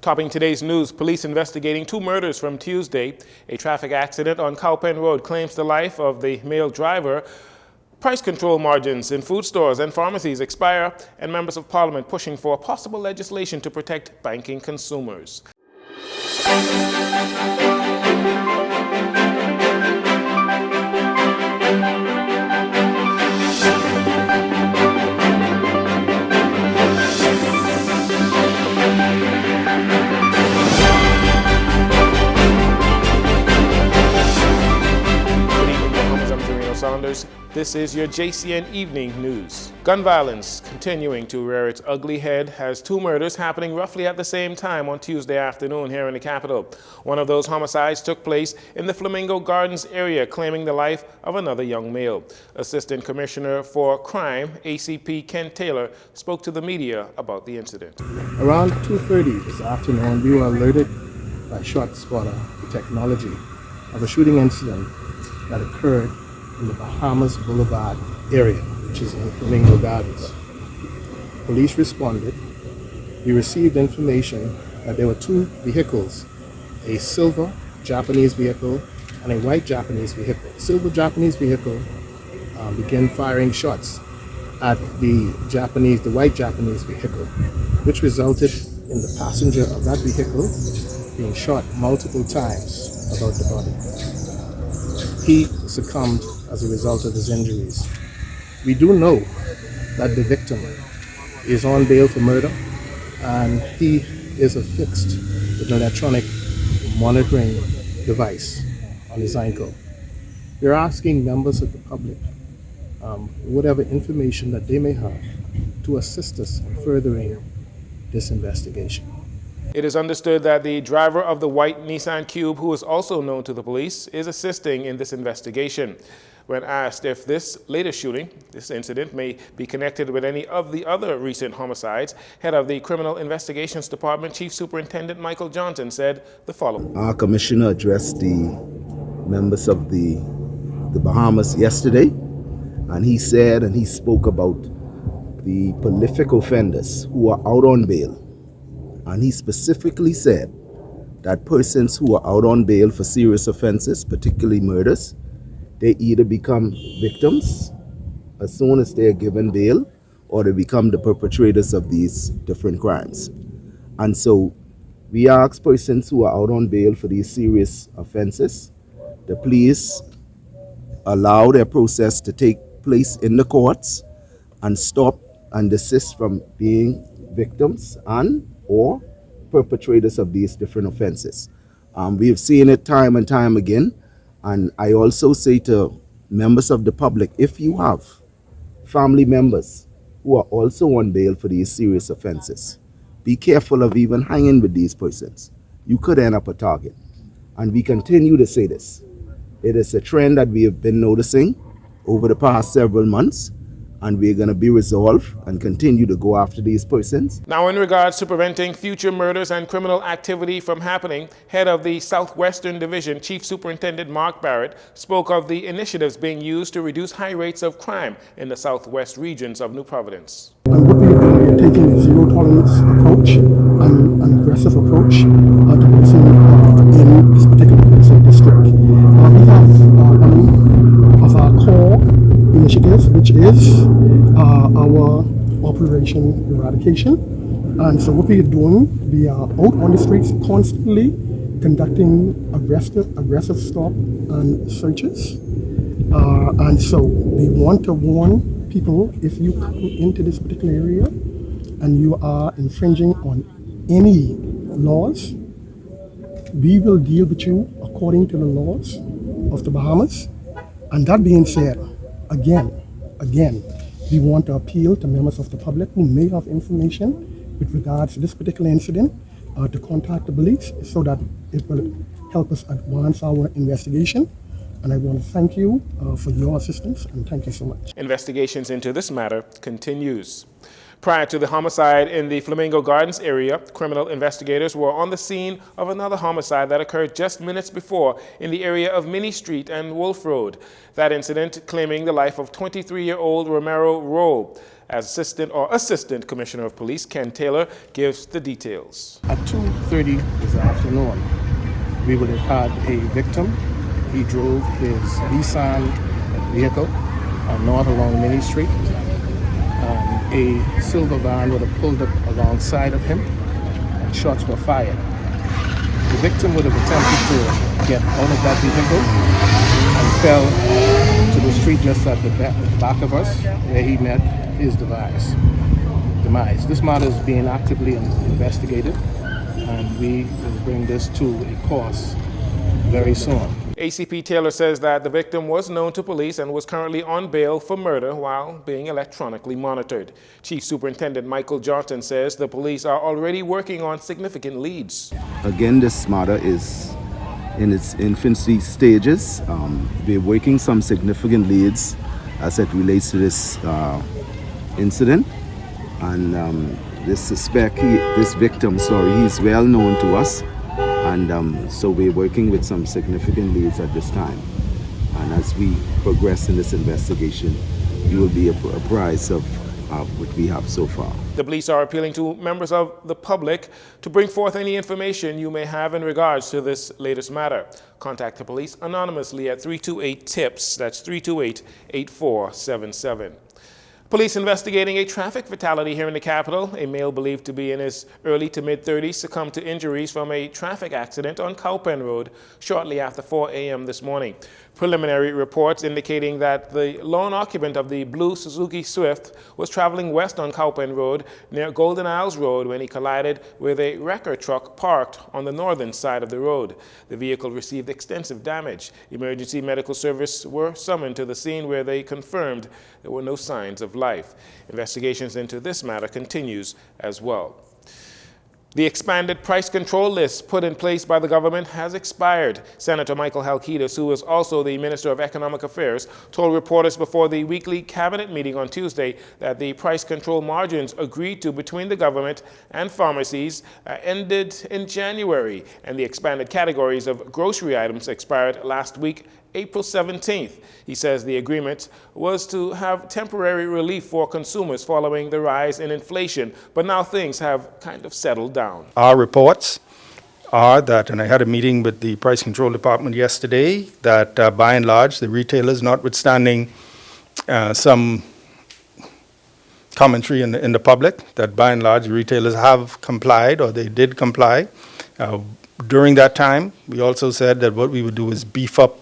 Topping today's news, police investigating two murders from Tuesday. A traffic accident on Cowpen Road claims the life of the male driver. Price control margins in food stores and pharmacies expire, and members of parliament pushing for possible legislation to protect banking consumers. This is your JCN Evening News. Gun violence continuing to rear its ugly head as two murders happening roughly at the same time on Tuesday afternoon here in the capital. One of those homicides took place in the Flamingo Gardens area, claiming the life of another young male. Assistant Commissioner for Crime, ACP Ken Taylor, spoke to the media about the incident. Around 2:30 this afternoon, we were alerted by shot spotter technology of a shooting incident that occurred in the Bahamas Boulevard area, which is in Flamingo Gardens. Police responded. We received information that there were two vehicles, a silver Japanese vehicle and a white Japanese vehicle. The silver Japanese vehicle began firing shots at the white Japanese vehicle, which resulted in the passenger of that vehicle being shot multiple times about the body. He succumbed as a result of his injuries. We do know that the victim is on bail for murder, and he is affixed with an electronic monitoring device on his ankle. We're asking members of the public, whatever information that they may have, to assist us in furthering this investigation. It is understood that the driver of the white Nissan Cube, who is also known to the police, is assisting in this investigation. When asked if this latest shooting, this incident, may be connected with any of the other recent homicides, head of the Criminal Investigations Department, Chief Superintendent Michael Johnson, said the following. Our commissioner addressed the members of the Bahamas yesterday, and he said and he spoke about the prolific offenders who are out on bail. And he specifically said that persons who are out on bail for serious offenses, particularly murders, they either become victims as soon as they are given bail, or they become the perpetrators of these different crimes. And so we ask persons who are out on bail for these serious offenses to please allow their process to take place in the courts and stop and desist from being victims or perpetrators of these different offenses. We have seen it time and time again, and I also say to members of the public, if you have family members who are also on bail for these serious offenses, be careful of even hanging with these persons. You could end up a target. And we continue to say this. It is a trend that we have been noticing over the past several months, and we're going to be resolved and continue to go after these persons. Now, in regards to preventing future murders and criminal activity from happening, head of the Southwestern Division, Chief Superintendent Mark Barrett, spoke of the initiatives being used to reduce high rates of crime in the southwest regions of New Providence. And what we're taking a zero-tolerance approach, an aggressive approach to policing in this particular district. We have one of our core initiatives, which is our Operation Eradication. And so what we are doing, we are out on the streets constantly conducting aggressive stop and searches. And so we want to warn people, if you come into this particular area and you are infringing on any laws, we will deal with you according to the laws of the Bahamas. And that being said, again, we want to appeal to members of the public who may have information with regards to this particular incident to contact the police so that it will help us advance our investigation. And I want to thank you for your assistance, and thank you so much. Investigations into this matter continues. Prior to the homicide in the Flamingo Gardens area, criminal investigators were on the scene of another homicide that occurred just minutes before in the area of Minnie Street and Wolf Road. That incident claiming the life of 23-year-old Romero Rowe. as Assistant Commissioner of Police Ken Taylor gives the details. At 2:30 this afternoon, we would have had a victim. He drove his Jcn vehicle north along Mini Street. A silver van would have pulled up alongside of him, and shots were fired. The victim would have attempted to get out of that vehicle and fell to the street just at the back of us, where he met his demise. This matter is being actively investigated, and we will bring this to a course very soon. ACP Taylor says that the victim was known to police and was currently on bail for murder while being electronically monitored. Chief Superintendent Michael Johnson says the police are already working on significant leads. Again, this matter is in its infancy stages. We're working some significant leads as it relates to this incident. And this victim, he's well known to us. And so we're working with some significant leads at this time. And as we progress in this investigation, you will be apprised of what we have so far. The police are appealing to members of the public to bring forth any information you may have in regards to this latest matter. Contact the police anonymously at 328-TIPS. That's 328-8477. Police investigating a traffic fatality here in the capital. A male believed to be in his early to mid-30s succumbed to injuries from a traffic accident on Cowpen Road shortly after 4 a.m. this morning. Preliminary reports indicating that the lone occupant of the blue Suzuki Swift was traveling west on Cowpen Road near Golden Isles Road when he collided with a wrecker truck parked on the northern side of the road. The vehicle received extensive damage. Emergency medical service were summoned to the scene where they confirmed there were no signs of life. Investigations into this matter continues as well. The expanded price control list put in place by the government has expired. Senator Michael Halkitis, who is also the Minister of Economic Affairs, told reporters before the weekly cabinet meeting on Tuesday that the price control margins agreed to between the government and pharmacies ended in January, and the expanded categories of grocery items expired last week, April 17th. He says the agreement was to have temporary relief for consumers following the rise in inflation, but now things have kind of settled down. Our reports are that, and I had a meeting with the Price Control Department yesterday, that by and large the retailers, notwithstanding some commentary in the public, that by and large retailers have complied, or they did comply. During that time, we also said that what we would do is beef up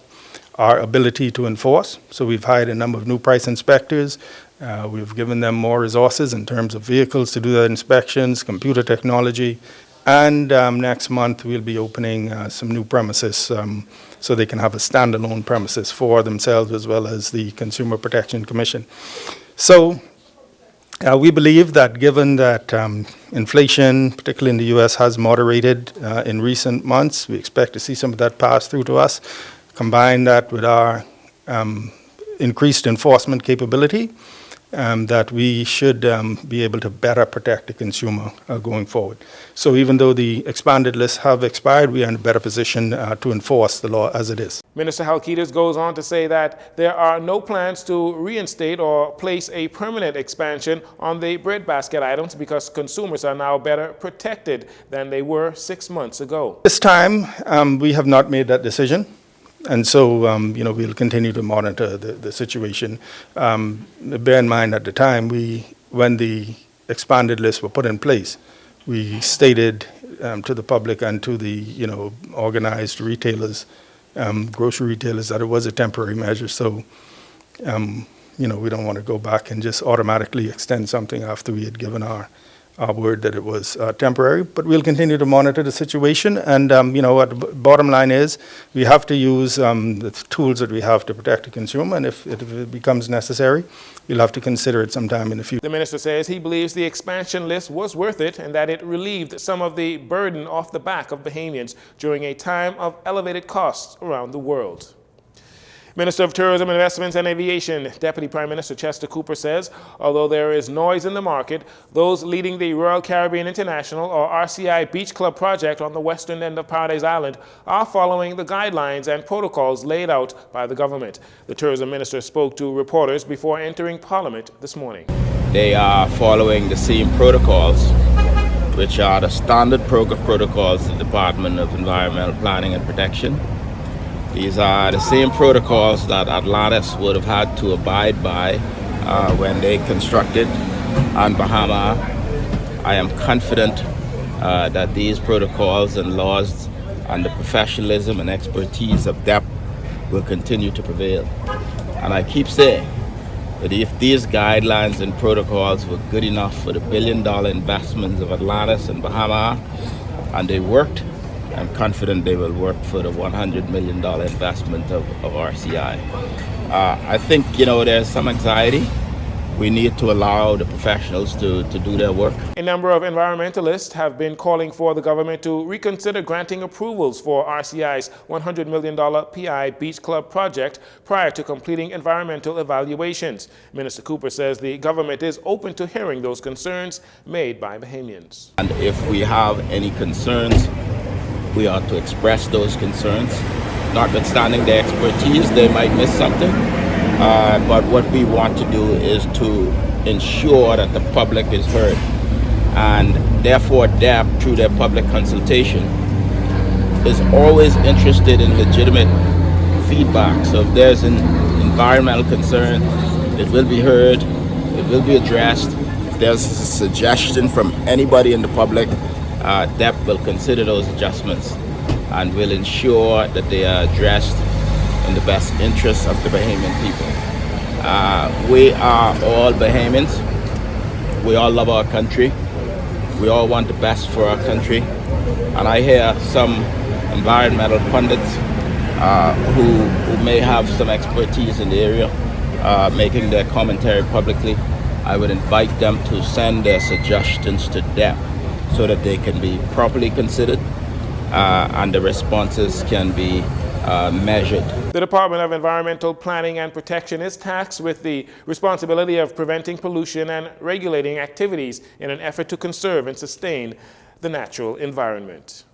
our ability to enforce. So we've hired a number of new price inspectors. We've given them more resources in terms of vehicles to do the inspections, computer technology, and next month we'll be opening some new premises so they can have a standalone premises for themselves as well as the Consumer Protection Commission. So we believe that given that inflation, particularly in the U.S., has moderated in recent months, we expect to see some of that pass through to us. Combine that with our increased enforcement capability, that we should be able to better protect the consumer going forward. So even though the expanded lists have expired, we are in a better position to enforce the law as it is. Minister Halkitis goes on to say that there are no plans to reinstate or place a permanent expansion on the breadbasket items because consumers are now better protected than they were 6 months ago. This time, we have not made that decision. And so, we'll continue to monitor the situation. Bear in mind, at the time, when the expanded lists were put in place, we stated to the public and to the, organized retailers, grocery retailers, that it was a temporary measure. So, we don't want to go back and just automatically extend something after we had given our word that it was temporary, but we'll continue to monitor the situation. And what the bottom line is, we have to use the tools that we have to protect the consumer, and if it becomes necessary, we'll have to consider it sometime in the future. The minister says he believes the expansion list was worth it and that it relieved some of the burden off the back of Bahamians during a time of elevated costs around the world. Minister of Tourism, Investments and Aviation, Deputy Prime Minister Chester Cooper says, although there is noise in the market, those leading the Royal Caribbean International or RCI Beach Club project on the western end of Paradise Island are following the guidelines and protocols laid out by the government. The Tourism Minister spoke to reporters before entering Parliament this morning. They are following the same protocols, which are the standard protocols of the Department of Environmental Planning and Protection. These are the same protocols that Atlantis would have had to abide by when they constructed on Bahama. I am confident that these protocols and laws and the professionalism and expertise of DEP will continue to prevail. And I keep saying that if these guidelines and protocols were good enough for the billion-dollar investments of Atlantis and Bahama, and they worked, I'm confident they will work for the $100 million investment of RCI. I think, there's some anxiety. We need to allow the professionals to do their work. A number of environmentalists have been calling for the government to reconsider granting approvals for RCI's $100 million PI Beach Club project prior to completing environmental evaluations. Minister Cooper says the government is open to hearing those concerns made by Bahamians. And if we have any concerns, we ought to express those concerns. Notwithstanding their expertise, they might miss something. But what we want to do is to ensure that the public is heard. And therefore, DAP, through their public consultation, is always interested in legitimate feedback. So if there's an environmental concern, it will be heard, it will be addressed. If there's a suggestion from anybody in the public, DEP will consider those adjustments and will ensure that they are addressed in the best interests of the Bahamian people. We are all Bahamians. We all love our country. We all want the best for our country. And I hear some environmental pundits who may have some expertise in the area making their commentary publicly. I would invite them to send their suggestions to DEP so that they can be properly considered and the responses can be measured. The Department of Environmental Planning and Protection is tasked with the responsibility of preventing pollution and regulating activities in an effort to conserve and sustain the natural environment.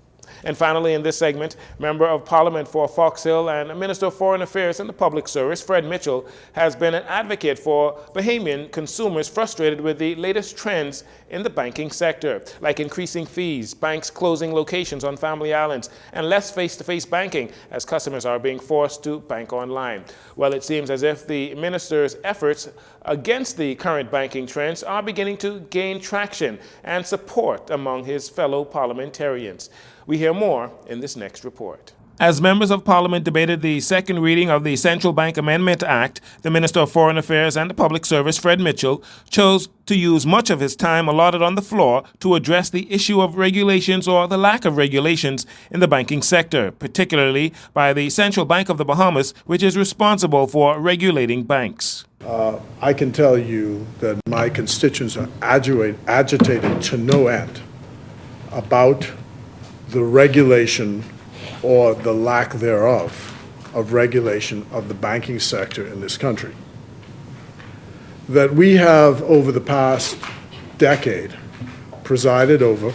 And finally, in this segment, Member of Parliament for Fox Hill and Minister of Foreign Affairs and the Public Service, Fred Mitchell, has been an advocate for Bahamian consumers frustrated with the latest trends in the banking sector, like increasing fees, banks closing locations on family islands, and less face-to-face banking as customers are being forced to bank online. Well, it seems as if the minister's efforts against the current banking trends are beginning to gain traction and support among his fellow parliamentarians. We hear more in this next report. As members of Parliament debated the second reading of the Central Bank Amendment Act, the Minister of Foreign Affairs and the Public Service, Fred Mitchell, chose to use much of his time allotted on the floor to address the issue of regulations or the lack of regulations in the banking sector, particularly by the Central Bank of the Bahamas, which is responsible for regulating banks. I can tell you that my constituents are agitated to no end about the regulation or the lack thereof of regulation of the banking sector in this country. That we have, over the past decade, presided over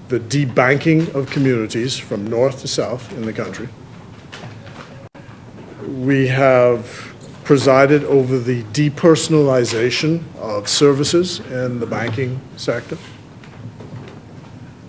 the debanking of communities from north to south in the country. We have presided over the depersonalization of services in the banking sector.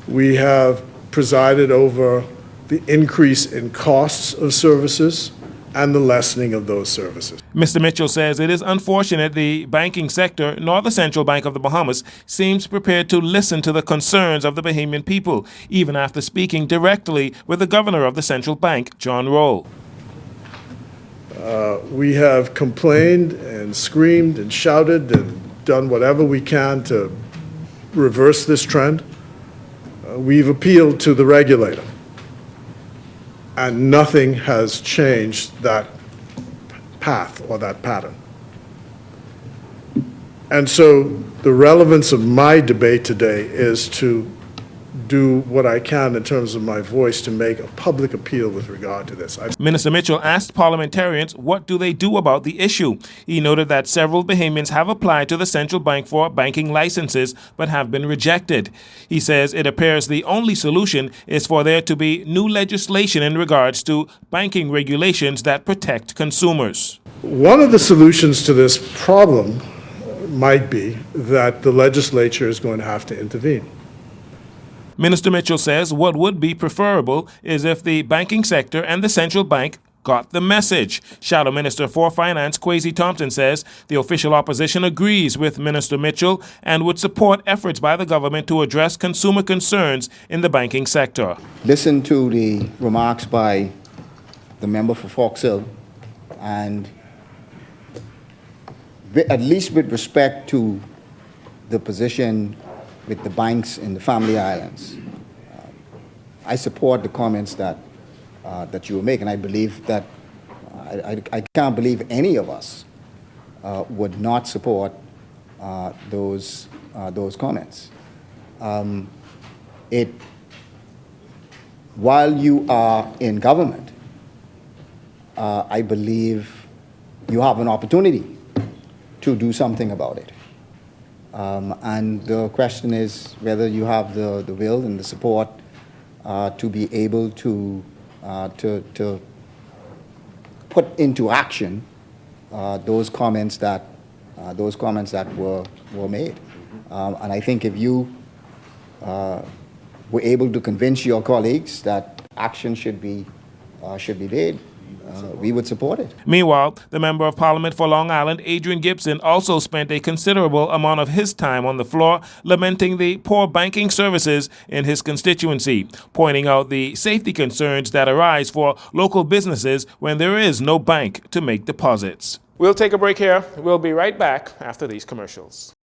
We have presided over the increase in costs of services and the lessening of those services. Mr. Mitchell says it is unfortunate the banking sector, nor the Central Bank of the Bahamas, seems prepared to listen to the concerns of the Bahamian people, even after speaking directly with the governor of the central bank, John Roll. We have complained and screamed and shouted and done whatever we can to reverse this trend. We've appealed to the regulator, and nothing has changed that path or that pattern. And so the relevance of my debate today is to do what I can in terms of my voice to make a public appeal with regard to this. Minister Mitchell asked parliamentarians what do they do about the issue. He noted that several Bahamians have applied to the central bank for banking licenses but have been rejected. He says it appears the only solution is for there to be new legislation in regards to banking regulations that protect consumers. One of the solutions to this problem might be that the legislature is going to have to intervene. Minister Mitchell says what would be preferable is if the banking sector and the central bank got the message. Shadow Minister for Finance Kwesi Thompson says the official opposition agrees with Minister Mitchell and would support efforts by the government to address consumer concerns in the banking sector. Listen to the remarks by the member for Fox Hill, and at least with respect to the position with the banks in the Family Islands, I support the comments that that you were making. I believe that I can't believe any of us would not support those comments. While you are in government, I believe you have an opportunity to do something about it. And the question is whether you have the will and the support to be able to put into action those comments that were made. And I think if you were able to convince your colleagues that action should be made, we would support it. Meanwhile, the Member of Parliament for Long Island, Adrian Gibson, also spent a considerable amount of his time on the floor lamenting the poor banking services in his constituency, pointing out the safety concerns that arise for local businesses when there is no bank to make deposits. We'll take a break here. We'll be right back after these commercials.